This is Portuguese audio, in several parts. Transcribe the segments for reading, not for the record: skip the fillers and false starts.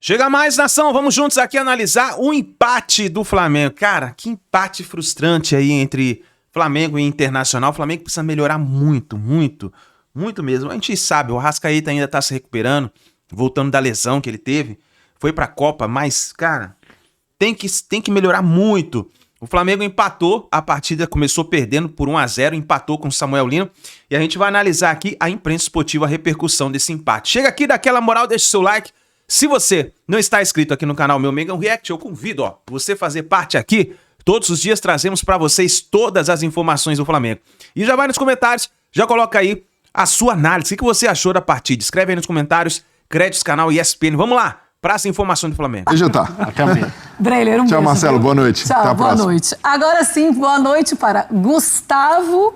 Chega mais, nação, vamos juntos aqui analisar o empate do Flamengo. Cara, que empate frustrante aí entre Flamengo e Internacional. O Flamengo precisa melhorar muito mesmo. A gente sabe, o Arrascaeta ainda tá se recuperando, voltando da lesão que ele teve. Foi pra Copa, mas, cara, tem que melhorar muito. O Flamengo empatou, a partida começou perdendo por 1-0, empatou com o Samuel Lino. E a gente vai analisar aqui a imprensa esportiva, a repercussão desse empate. Chega aqui, dá aquela moral, deixa o seu like. Se você não está inscrito aqui no canal Meu Mengão React, eu convido você fazer parte aqui. Todos os dias trazemos para vocês todas as informações do Flamengo. E já vai nos comentários, já coloca aí a sua análise. O que você achou da partida? Escreve aí nos comentários, créditos, canal ESPN. Vamos lá, para essa informação do Flamengo. Deixa eu estar. Até amanhã. Braileiro, Tchau, Marcelo. Boa noite. Tchau, até a boa próxima. noite. Agora sim, boa noite para Gustavo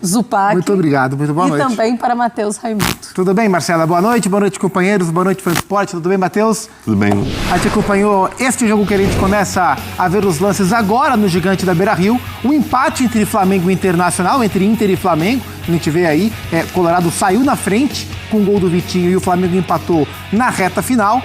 Zupac. Muito obrigado, muito boa noite. E também para Matheus Raimundo. Tudo bem, Marcela? Boa noite, companheiros, boa noite, Fã Esporte. Tudo bem, Matheus? Tudo bem. A gente acompanhou este jogo que a gente começa a ver os lances agora no Gigante da Beira-Rio. O empate entre Flamengo e Internacional, entre Inter e Flamengo. A gente vê aí, Colorado saiu na frente com o gol do Vitinho e o Flamengo empatou na reta final.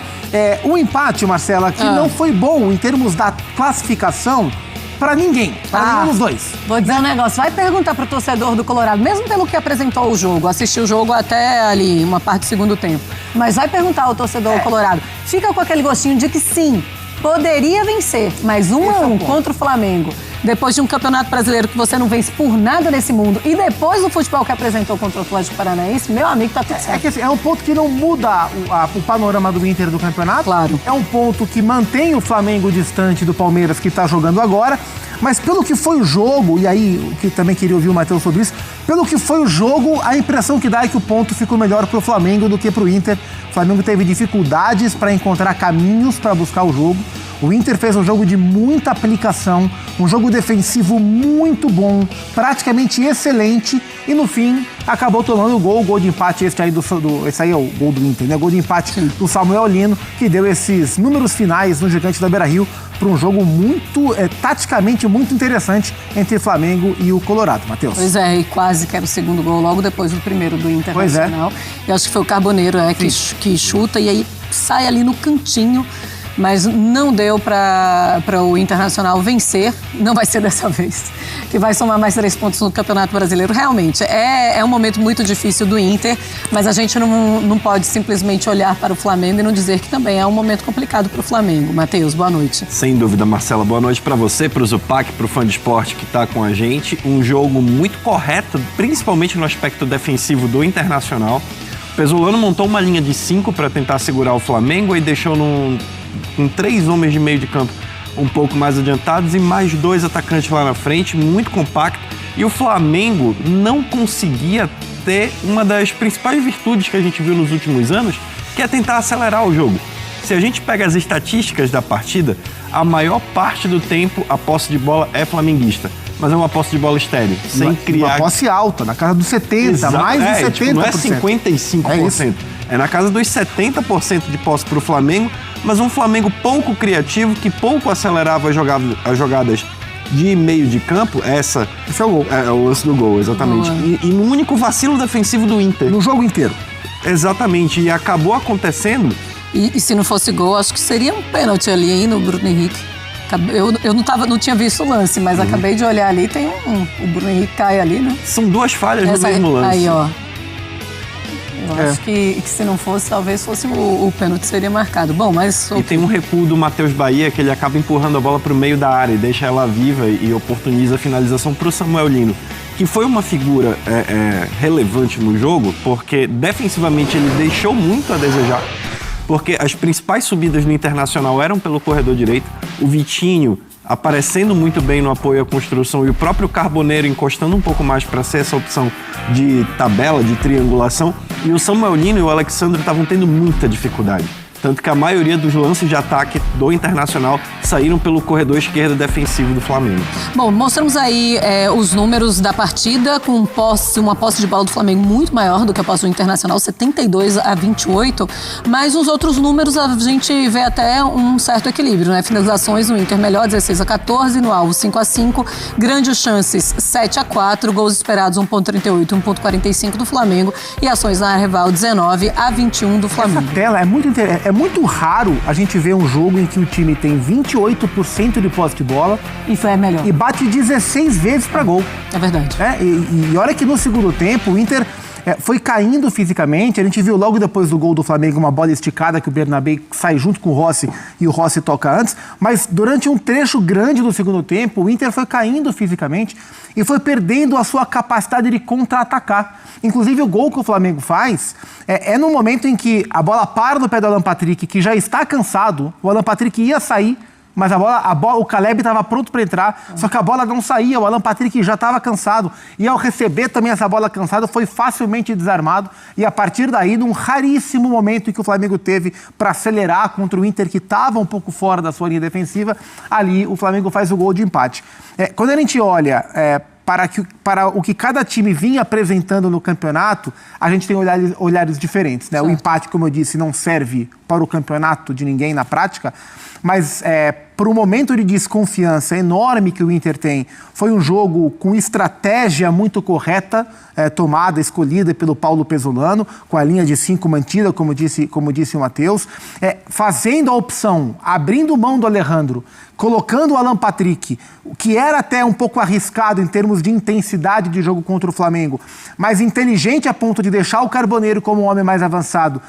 Um empate, Marcela, que não foi bom em termos da classificação para ninguém, para nenhum dos dois. Vou dizer um negócio, vai perguntar pro torcedor do Colorado, mesmo pelo que apresentou o jogo, assistiu o jogo até ali, uma parte do segundo tempo, mas vai perguntar ao torcedor colorado, fica com aquele gostinho de que sim, poderia vencer, mas 1-1 contra o Flamengo, depois de um campeonato brasileiro que você não vence por nada nesse mundo, e depois do futebol que apresentou contra o Atlético Paranaense, meu amigo, tá tudo certo. Que assim, é um ponto que não muda o panorama do Inter do campeonato. Claro. É um ponto que mantém o Flamengo distante do Palmeiras, que tá jogando agora. Mas pelo que foi o jogo, e aí que também queria ouvir o Matheus sobre isso, pelo que foi o jogo, a impressão que dá é que o ponto ficou melhor pro Flamengo do que pro Inter. O Flamengo teve dificuldades para encontrar caminhos para buscar o jogo. O Inter fez um jogo de muita aplicação, um jogo defensivo muito bom, praticamente excelente, e no fim acabou tomando o gol de empate, esse aí é o gol do Inter, né? Gol de empate do Samuel Lino, que deu esses números finais no Gigante da Beira-Rio para um jogo muito, taticamente muito interessante entre Flamengo e o Colorado. Matheus. Pois é, e quase que era o segundo gol logo depois do primeiro do Internacional. Pois Eu acho que foi o Carboneiro que chuta e aí sai ali no cantinho. Mas não deu para o Internacional vencer, não vai ser dessa vez, que vai somar mais 3 pontos no Campeonato Brasileiro. Realmente, é um momento muito difícil do Inter, mas a gente não pode simplesmente olhar para o Flamengo e não dizer que também é um momento complicado para o Flamengo. Matheus, boa noite. Sem dúvida, Marcela, boa noite para você, para o Zupac, para o fã de esporte que está com a gente. Um jogo muito correto, principalmente no aspecto defensivo do Internacional. O Pesolano montou uma linha de 5 para tentar segurar o Flamengo e deixou com 3 homens de meio de campo um pouco mais adiantados e mais 2 atacantes lá na frente, muito compacto. E o Flamengo não conseguia ter uma das principais virtudes que a gente viu nos últimos anos, que é tentar acelerar o jogo. Se a gente pega as estatísticas da partida, a maior parte do tempo a posse de bola é flamenguista. Mas é uma posse de bola estéril, sem criar... Uma posse alta, na casa dos 70%, mais de 70%. Tipo, não é 55%. É na casa dos 70% de posse para o Flamengo, mas um Flamengo pouco criativo, que pouco acelerava as jogadas de meio de campo. Esse é o gol. É o lance do gol, exatamente. E no único vacilo defensivo do Inter. No jogo inteiro. Exatamente, e acabou acontecendo... E se não fosse gol, acho que seria um pênalti ali, hein, no Bruno Henrique. Eu não tinha visto o lance, mas acabei de olhar ali, tem o Bruno Henrique cai ali, né? São 2 falhas no mesmo lance. Aí, ó. Eu acho que se não fosse, talvez fosse o pênalti seria marcado. Bom, mas... E tem um recuo do Matheus Bahia, que ele acaba empurrando a bola para o meio da área e deixa ela viva e oportuniza a finalização para o Samuel Lino, que foi uma figura relevante no jogo, porque defensivamente ele deixou muito a desejar, porque as principais subidas no Internacional eram pelo corredor direito. O Vitinho aparecendo muito bem no apoio à construção e o próprio Carboneiro encostando um pouco mais para ser essa opção de tabela, de triangulação. E o Samuel Lino e o Alexandre estavam tendo muita dificuldade. Tanto que a maioria dos lances de ataque do Internacional saíram pelo corredor esquerdo defensivo do Flamengo. Bom, mostramos aí os números da partida, com uma posse de bola do Flamengo muito maior do que a posse do Internacional, 72-28, mas os outros números a gente vê até um certo equilíbrio, né? Finalizações no Inter melhor, 16-14, no alvo 5-5, grandes chances 7-4, gols esperados 1.38, 1.45 do Flamengo e ações na área rival 19-21 do Flamengo. Essa tela é muito raro a gente ver um jogo em que o time tem 28% de posse de bola E foi melhor. e bate 16 vezes para gol. É verdade. E olha que no segundo tempo o Inter foi caindo fisicamente. A gente viu logo depois do gol do Flamengo uma bola esticada que o Bernabé sai junto com o Rossi e o Rossi toca antes. Mas durante um trecho grande do segundo tempo, o Inter foi caindo fisicamente e foi perdendo a sua capacidade de contra-atacar. Inclusive o gol que o Flamengo faz é no momento em que a bola para no pé do Alan Patrick, que já está cansado. O Alan Patrick ia sair, mas o Caleb estava pronto para entrar, só que a bola não saía, o Alan Patrick já estava cansado. E ao receber também essa bola cansada, foi facilmente desarmado. E a partir daí, num raríssimo momento em que o Flamengo teve para acelerar contra o Inter, que estava um pouco fora da sua linha defensiva, ali o Flamengo faz o gol de empate. Quando a gente olha para o que cada time vinha apresentando no campeonato, a gente tem olhares diferentes, né? O empate, como eu disse, não serve para o campeonato de ninguém na prática, mas por um momento de desconfiança enorme que o Inter tem, foi um jogo com estratégia muito correta, tomada, escolhida pelo Paulo Pesolano, com a linha de 5 mantida, como disse o Matheus, fazendo a opção, abrindo mão do Alejandro, colocando o Alan Patrick, o que era até um pouco arriscado em termos de intensidade de jogo contra o Flamengo, mas inteligente a ponto de deixar o Carboneiro como um homem mais avançado,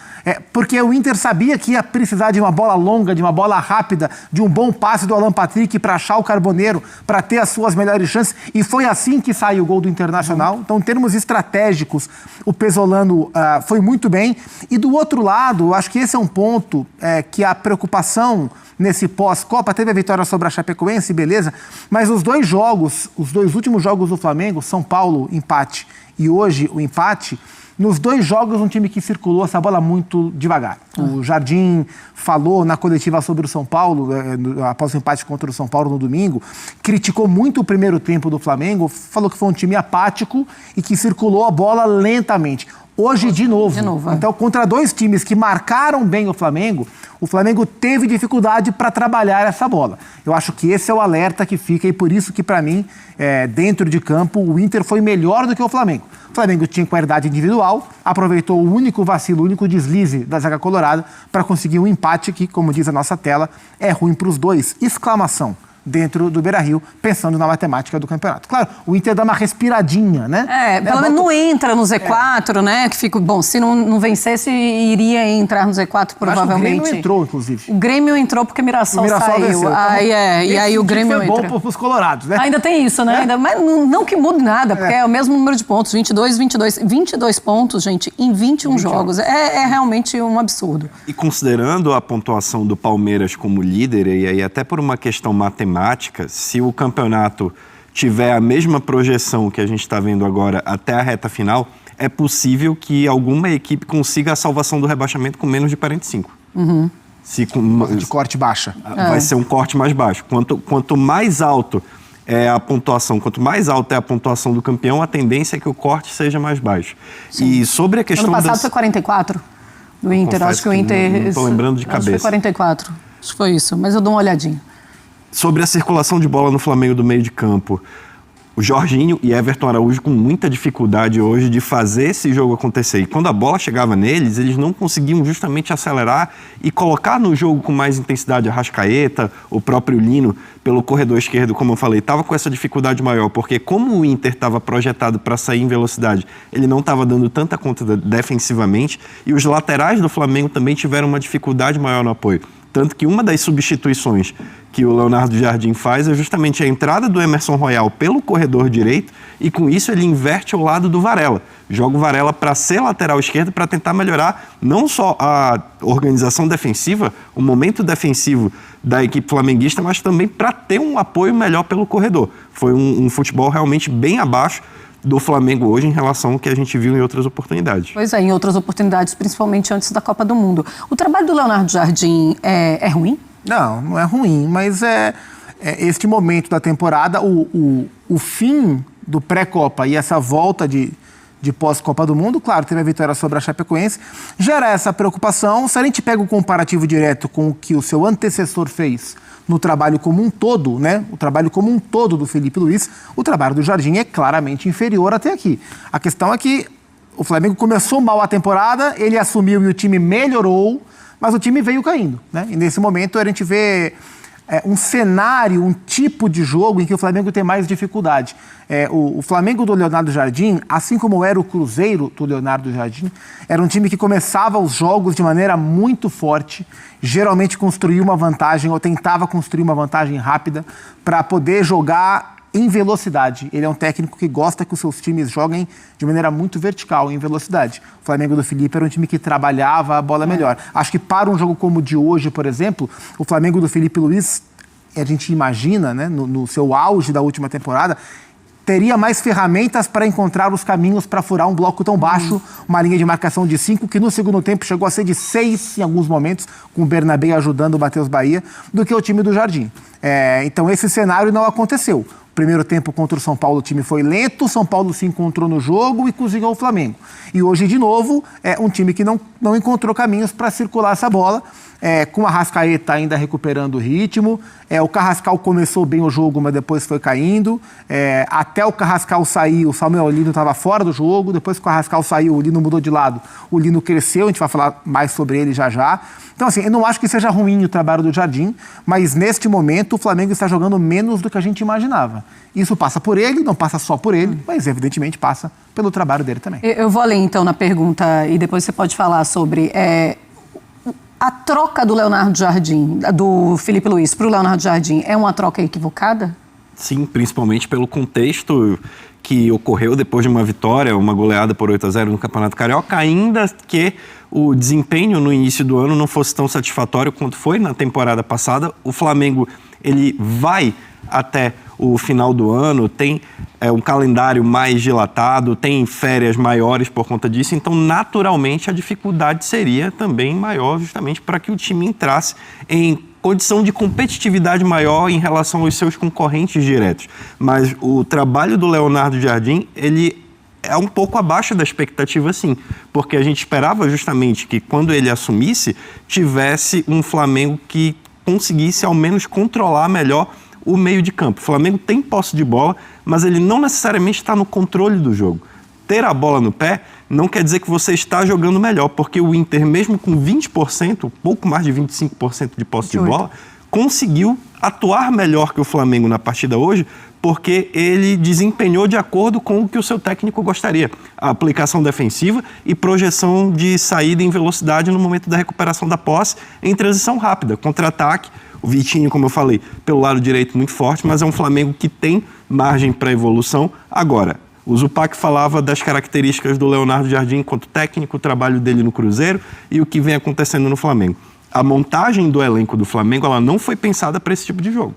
porque o Inter sabia que ia precisar de uma bola longa, de uma bola rápida, de um bom passe do Alan Patrick para achar o Carboneiro, para ter as suas melhores chances, e foi assim que saiu o gol do Internacional. Então, em termos estratégicos, o Pesolano foi muito bem. E do outro lado, eu acho que esse é um ponto que a preocupação nesse pós-Copa, teve a vitória sobre a Chapecoense, beleza, mas os dois últimos jogos do Flamengo, São Paulo, empate, e hoje o empate, nos dois jogos um time que circulou essa bola muito devagar. O Jardim falou na coletiva sobre o São Paulo, após o empate contra o São Paulo no domingo, criticou muito o primeiro tempo do Flamengo, falou que foi um time apático e que circulou a bola lentamente. Hoje, de novo. Então, contra dois times que marcaram bem o Flamengo teve dificuldade para trabalhar essa bola. Eu acho que esse é o alerta que fica e por isso que, para mim, dentro de campo, o Inter foi melhor do que o Flamengo. O Flamengo tinha qualidade individual, aproveitou o único vacilo, o único deslize da zaga colorada para conseguir um empate que, como diz a nossa tela, é ruim para os dois. Exclamação. Dentro do Beira-Rio, pensando na matemática do campeonato. Claro, o Inter dá uma respiradinha, né? Pelo menos não entra no Z4, né? Que fica, bom, se não vencesse, iria entrar no Z4 provavelmente. Acho que o Grêmio entrou, inclusive. O Grêmio entrou porque o Mirassol saiu. Venceu. E aí o Grêmio entra. Foi bom para os colorados, né? Ainda tem isso, né? Mas não que mude nada, porque é o mesmo número de pontos, 22 pontos, gente, em 21 jogos. É realmente um absurdo. E considerando a pontuação do Palmeiras como líder, e aí até por uma questão matemática, se o campeonato tiver a mesma projeção que a gente está vendo agora até a reta final, é possível que alguma equipe consiga a salvação do rebaixamento com menos de 45. De corte baixa. Vai ser um corte mais baixo. Quanto mais alto é a pontuação, quanto mais alta é a pontuação do campeão, a tendência é que o corte seja mais baixo. Sim. E sobre a questão ano passado foi 44 do Inter. Acho que o Inter... Não estou lembrando de cabeça. Acho que foi 44. Acho que foi isso, mas eu dou uma olhadinha. Sobre a circulação de bola no Flamengo do meio de campo, o Jorginho e Everton Araújo com muita dificuldade hoje de fazer esse jogo acontecer. E quando a bola chegava neles, eles não conseguiam justamente acelerar e colocar no jogo com mais intensidade. A Arrascaeta, o próprio Lino, pelo corredor esquerdo, como eu falei, estava com essa dificuldade maior, porque como o Inter estava projetado para sair em velocidade, ele não estava dando tanta conta defensivamente, e os laterais do Flamengo também tiveram uma dificuldade maior no apoio. Tanto que uma das substituições que o Leonardo Jardim faz é justamente a entrada do Emerson Royal pelo corredor direito e com isso ele inverte ao lado do Varela. Joga o Varela para ser lateral esquerdo para tentar melhorar não só a organização defensiva, o momento defensivo da equipe flamenguista, mas também para ter um apoio melhor pelo corredor. Foi um futebol realmente bem abaixo do Flamengo hoje em relação ao que a gente viu em outras oportunidades. Pois é, em outras oportunidades, principalmente antes da Copa do Mundo. O trabalho do Leonardo Jardim é ruim? Não é ruim, mas este momento da temporada, o fim do pré-Copa e essa volta de pós-Copa do Mundo, claro, teve a vitória sobre a Chapecoense, gera essa preocupação. Se a gente pega o comparativo direto com o que o seu antecessor fez no trabalho como um todo, né? O trabalho como um todo do Felipe Luiz, o trabalho do Jardim é claramente inferior até aqui. A questão é que o Flamengo começou mal a temporada, ele assumiu e o time melhorou, mas o time veio caindo, né? E nesse momento a gente vê um cenário, um tipo de jogo em que o Flamengo tem mais dificuldade. O Flamengo do Leonardo Jardim, assim como era o Cruzeiro do Leonardo Jardim, era um time que começava os jogos de maneira muito forte, geralmente construía uma vantagem ou tentava construir uma vantagem rápida para poder jogar em velocidade. Ele é um técnico que gosta que os seus times joguem de maneira muito vertical, em velocidade. O Flamengo do Felipe era um time que trabalhava a bola melhor. Acho que para um jogo como o de hoje, por exemplo, o Flamengo do Felipe Luiz, a gente imagina, né, no seu auge da última temporada, teria mais ferramentas para encontrar os caminhos para furar um bloco tão baixo, uma linha de marcação de 5, que no segundo tempo chegou a ser de 6 em alguns momentos, com o Bernabé ajudando o Matheus Bahia, do que o time do Jardim. Então esse cenário não aconteceu. Primeiro tempo contra o São Paulo, o time foi lento, o São Paulo se encontrou no jogo e cozinhou o Flamengo. E hoje, de novo, é um time que não encontrou caminhos para circular essa bola, com a Arrascaeta ainda recuperando o ritmo. O Carrascal começou bem o jogo, mas depois foi caindo. Até o Carrascal sair, o Samuel Lino estava fora do jogo. Depois que o Carrascal saiu, o Lino mudou de lado. O Lino cresceu, a gente vai falar mais sobre ele já já. Então, assim, eu não acho que seja ruim o trabalho do Jardim, mas neste momento o Flamengo está jogando menos do que a gente imaginava. Isso passa por ele, não passa só por ele, mas evidentemente passa pelo trabalho dele também. Eu vou além, então, na pergunta, e depois você pode falar sobre a troca do Leonardo Jardim, do Felipe Luiz para o Leonardo Jardim, é uma troca equivocada? Sim, principalmente pelo contexto que ocorreu depois de uma vitória, uma goleada por 8-0 no Campeonato Carioca, ainda que o desempenho no início do ano não fosse tão satisfatório quanto foi na temporada passada. O Flamengo, ele vai até o final do ano, tem um calendário mais dilatado, tem férias maiores por conta disso, então naturalmente a dificuldade seria também maior, justamente para que o time entrasse em condição de competitividade maior em relação aos seus concorrentes diretos. Mas o trabalho do Leonardo Jardim, ele é um pouco abaixo da expectativa, sim, porque a gente esperava justamente que quando ele assumisse, tivesse um Flamengo que conseguisse ao menos controlar melhor o meio de campo. O Flamengo tem posse de bola, mas ele não necessariamente está no controle do jogo. Ter a bola no pé não quer dizer que você está jogando melhor, porque o Inter, mesmo com 20%, pouco mais de 25% de posse de bola, conseguiu atuar melhor que o Flamengo na partida hoje, porque ele desempenhou de acordo com o que o seu técnico gostaria. A aplicação defensiva e projeção de saída em velocidade no momento da recuperação da posse em transição rápida, contra-ataque. O Vitinho, como eu falei, pelo lado direito muito forte, mas é um Flamengo que tem margem para evolução. Agora, o Zupac falava das características do Leonardo Jardim enquanto técnico, o trabalho dele no Cruzeiro e o que vem acontecendo no Flamengo. A montagem do elenco do Flamengo, ela não foi pensada para esse tipo de jogo.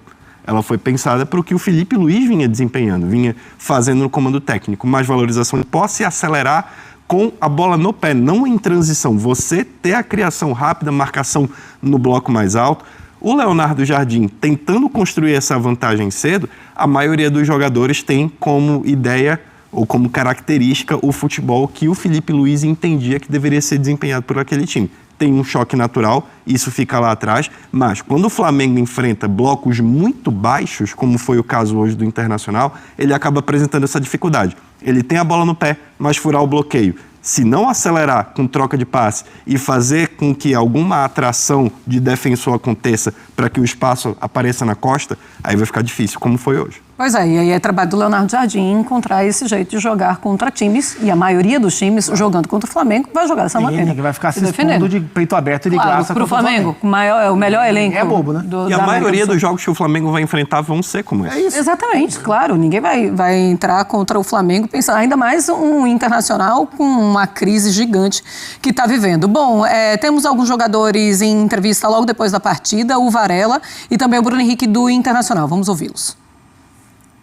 Ela foi pensada para o que o Felipe Luiz vinha desempenhando, vinha fazendo no comando técnico. Mais valorização de posse e acelerar com a bola no pé, não em transição. Você ter a criação rápida, marcação no bloco mais alto. O Leonardo Jardim, tentando construir essa vantagem cedo, a maioria dos jogadores tem como ideia ou como característica o futebol que o Felipe Luiz entendia que deveria ser desempenhado por aquele time. Tem um choque natural, isso fica lá atrás, mas quando o Flamengo enfrenta blocos muito baixos, como foi o caso hoje do Internacional, ele acaba apresentando essa dificuldade. Ele tem a bola no pé, mas furar o bloqueio. Se não acelerar com troca de passe e fazer com que alguma atração de defensor aconteça para que o espaço apareça na costa, aí vai ficar difícil, como foi hoje. Pois é, e aí é trabalho do Leonardo Jardim encontrar esse jeito de jogar contra times, e a maioria dos times jogando contra o Flamengo vai jogar dessa maneira. Que vai ficar se expondo de peito aberto e de graça para o Flamengo. O melhor elenco. É bobo, né? E a maioria dos jogos que o Flamengo vai enfrentar vão ser como esse. É isso. Exatamente, claro. Ninguém vai entrar contra o Flamengo pensando, ainda mais um Internacional com uma crise gigante que está vivendo. Bom, temos alguns jogadores em entrevista logo depois da partida, o Varela e também o Bruno Henrique do Internacional. Vamos ouvi-los.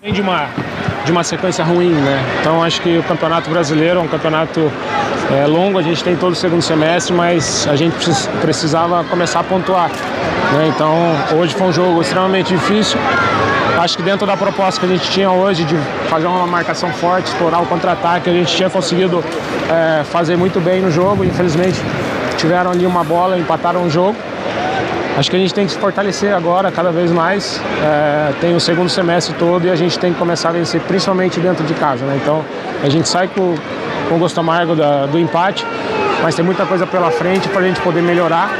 Vem de uma sequência ruim, né? Então acho que o Campeonato Brasileiro é um campeonato longo, a gente tem todo o segundo semestre, mas a gente precisava começar a pontuar, né? Então hoje foi um jogo extremamente difícil. Acho que dentro da proposta que a gente tinha hoje de fazer uma marcação forte, explorar o contra-ataque, a gente tinha conseguido fazer muito bem no jogo. Infelizmente tiveram ali uma bola, empataram o jogo. Acho que a gente tem que se fortalecer agora cada vez mais, tem o segundo semestre todo e a gente tem que começar a vencer, principalmente dentro de casa, né? Então a gente sai com gosto amargo do empate, mas tem muita coisa pela frente para a gente poder melhorar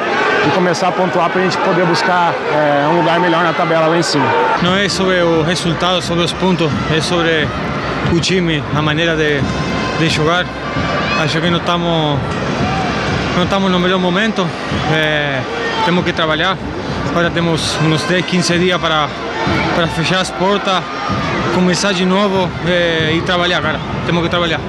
e começar a pontuar para a gente poder buscar um lugar melhor na tabela lá em cima. Não é sobre o resultado, sobre os pontos, é sobre o time, a maneira de jogar. Acho que não estamos no melhor momento, temos que trabalhar. Agora temos uns 10, 15 dias para fechar as portas, começar de novo e trabalhar, cara. Temos que trabalhar.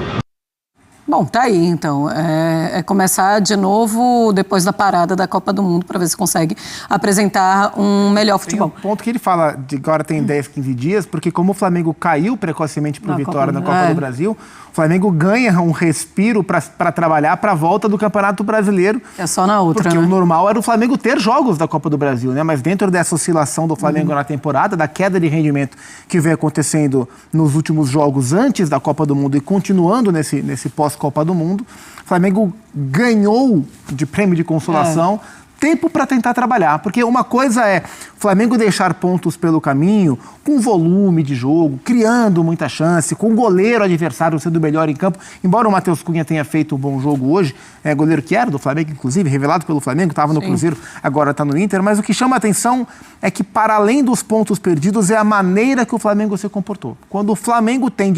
Bom, tá aí, então. É começar de novo depois da parada da Copa do Mundo para ver se consegue apresentar um melhor futebol. Tem um ponto que ele fala de agora tem 10, 15 dias, porque como o Flamengo caiu precocemente para o Vitória na Copa do Brasil, o Flamengo ganha um respiro para trabalhar para a volta do Campeonato Brasileiro. É só na outra, porque né? o normal era o Flamengo ter jogos da Copa do Brasil, né? Mas dentro dessa oscilação do Flamengo na temporada, da queda de rendimento que vem acontecendo nos últimos jogos antes da Copa do Mundo e continuando nesse pós-Copa do Mundo, o Flamengo ganhou de prêmio de consolação tempo para tentar trabalhar, porque uma coisa é o Flamengo deixar pontos pelo caminho, com volume de jogo, criando muita chance, com o goleiro adversário sendo melhor em campo, embora o Matheus Cunha tenha feito um bom jogo hoje, goleiro que era do Flamengo, inclusive, revelado pelo Flamengo, estava no Cruzeiro, agora está no Inter, mas o que chama a atenção é que, para além dos pontos perdidos, é a maneira que o Flamengo se comportou. Quando o Flamengo tem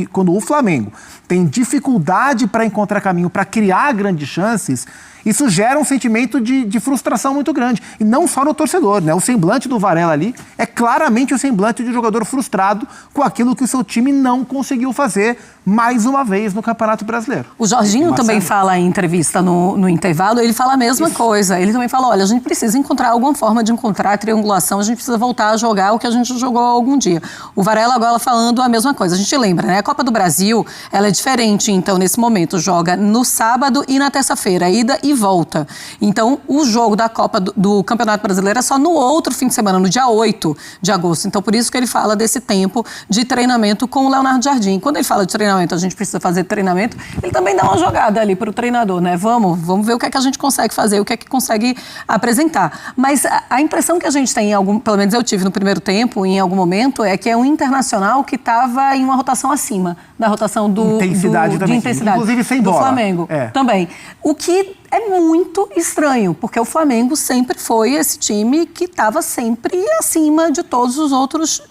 dificuldade para encontrar caminho, para criar grandes chances, isso gera um sentimento de frustração muito grande. E não só no torcedor, né? O semblante do Varela ali é claramente o semblante de um jogador frustrado com aquilo que o seu time não conseguiu fazer mais uma vez no Campeonato Brasileiro. O Jorginho também fala em entrevista no intervalo, ele fala a mesma coisa. Ele também fala, olha, a gente precisa encontrar alguma forma de encontrar a triangulação, a gente precisa voltar a jogar o que a gente jogou algum dia. O Varela agora falando a mesma coisa. A gente lembra, né? A Copa do Brasil, ela é diferente, então, nesse momento. Joga no sábado e na terça-feira, ida e volta. Então, o jogo da Copa do Campeonato Brasileiro é só no outro fim de semana, no dia 8 de agosto. Então, por isso que ele fala desse tempo de treinamento com o Leonardo Jardim. Quando ele fala de treinamento, a gente precisa fazer treinamento, ele também dá uma jogada ali para o treinador, né? Vamos ver o que é que a gente consegue fazer, o que é que consegue apresentar. Mas a impressão que a gente tem, pelo menos eu tive no primeiro tempo, em algum momento, é que é um Internacional que estava em uma rotação acima da rotação de intensidade, inclusive sem bola. Do Flamengo também. O que é muito estranho, porque o Flamengo sempre foi esse time que estava sempre acima de todos os outros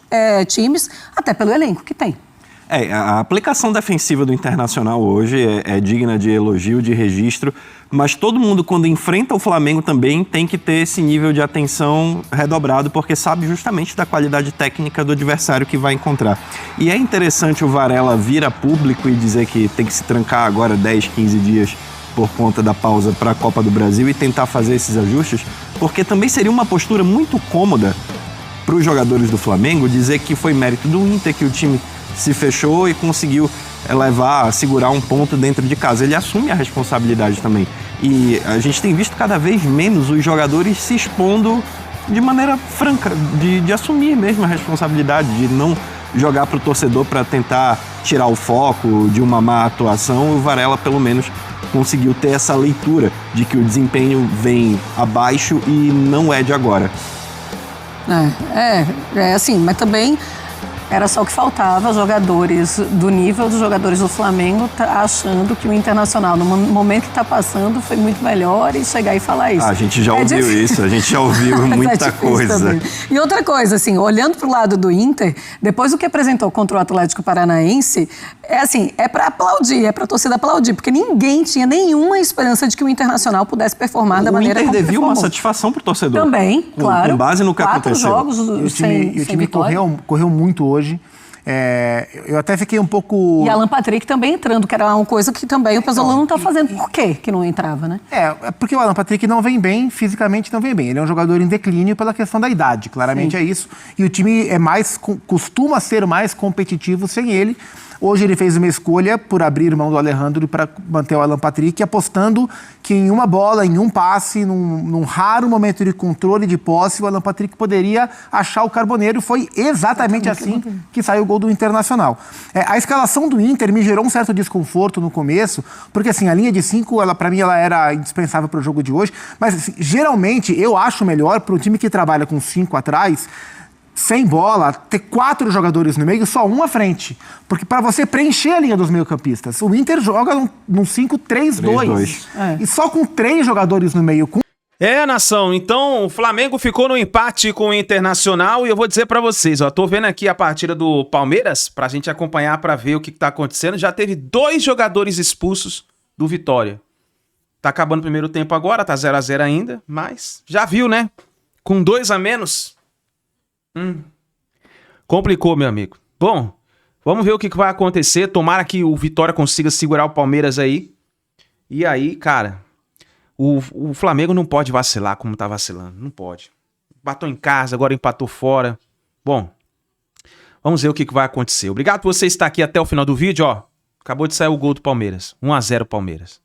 times, até pelo elenco que tem. A aplicação defensiva do Internacional hoje é digna de elogio, de registro, mas todo mundo, quando enfrenta o Flamengo, também tem que ter esse nível de atenção redobrado, porque sabe justamente da qualidade técnica do adversário que vai encontrar. E é interessante o Varela vir a público e dizer que tem que se trancar agora 10, 15 dias por conta da pausa para a Copa do Brasil e tentar fazer esses ajustes, porque também seria uma postura muito cômoda para os jogadores do Flamengo dizer que foi mérito do Inter, que o time se fechou e conseguiu segurar um ponto dentro de casa. Ele assume a responsabilidade também. E a gente tem visto cada vez menos os jogadores se expondo de maneira franca, de assumir mesmo a responsabilidade, de não jogar para o torcedor para tentar tirar o foco de uma má atuação. O Varela, pelo menos, conseguiu ter essa leitura de que o desempenho vem abaixo e não é de agora. É assim, mas também era só o que faltava, jogadores do nível dos jogadores do Flamengo achando que o Internacional, no momento que está passando, foi muito melhor e chegar e falar isso. A gente já ouviu isso, a gente já ouviu muita coisa. Também. E outra coisa, assim, olhando para o lado do Inter, depois do que apresentou contra o Atlético Paranaense, é para aplaudir, é para a torcida aplaudir, porque ninguém tinha nenhuma esperança de que o Internacional pudesse performar da maneira como performou. O Inter devia uma satisfação para o torcedor. Também, claro. Com base no que 4 aconteceu. jogos o time correu muito hoje. Eu até fiquei um pouco... E Alan Patrick também entrando, que era uma coisa que também o Pesolano não está fazendo. Por quê que não entrava, né? É porque o Alan Patrick não vem bem, fisicamente não vem bem. Ele é um jogador em declínio pela questão da idade, claramente é isso. E o time costuma ser mais competitivo sem ele. Hoje ele fez uma escolha por abrir mão do Alejandro para manter o Alan Patrick, apostando que em uma bola, em um passe, num raro momento de controle de posse, o Alan Patrick poderia achar o Carboneiro. Foi exatamente assim que saiu o gol do Internacional. A escalação do Inter me gerou um certo desconforto no começo, porque assim, a linha de 5, para mim, ela era indispensável para o jogo de hoje, mas assim, geralmente eu acho melhor para um time que trabalha com 5 atrás, sem bola, ter 4 jogadores no meio e só um à frente. Porque para você preencher a linha dos meio-campistas, o Inter joga num 5-3-2. E só com 3 jogadores no meio, com É, nação, então o Flamengo ficou no empate com o Internacional e eu vou dizer pra vocês, ó, tô vendo aqui a partida do Palmeiras pra gente acompanhar pra ver o que tá acontecendo. Já teve 2 jogadores expulsos do Vitória. Tá acabando o primeiro tempo agora, tá 0-0 ainda, mas já viu, né? Com 2 a menos. Complicou, meu amigo. Bom, vamos ver o que vai acontecer. Tomara que o Vitória consiga segurar o Palmeiras aí. E aí, cara, o Flamengo não pode vacilar como tá vacilando. Não pode. Empatou em casa, agora empatou fora. Bom, vamos ver o que vai acontecer. Obrigado por você estar aqui até o final do vídeo, ó. Acabou de sair o gol do Palmeiras. 1-0 Palmeiras.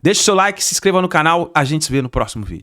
Deixe o seu like, se inscreva no canal. A gente se vê no próximo vídeo.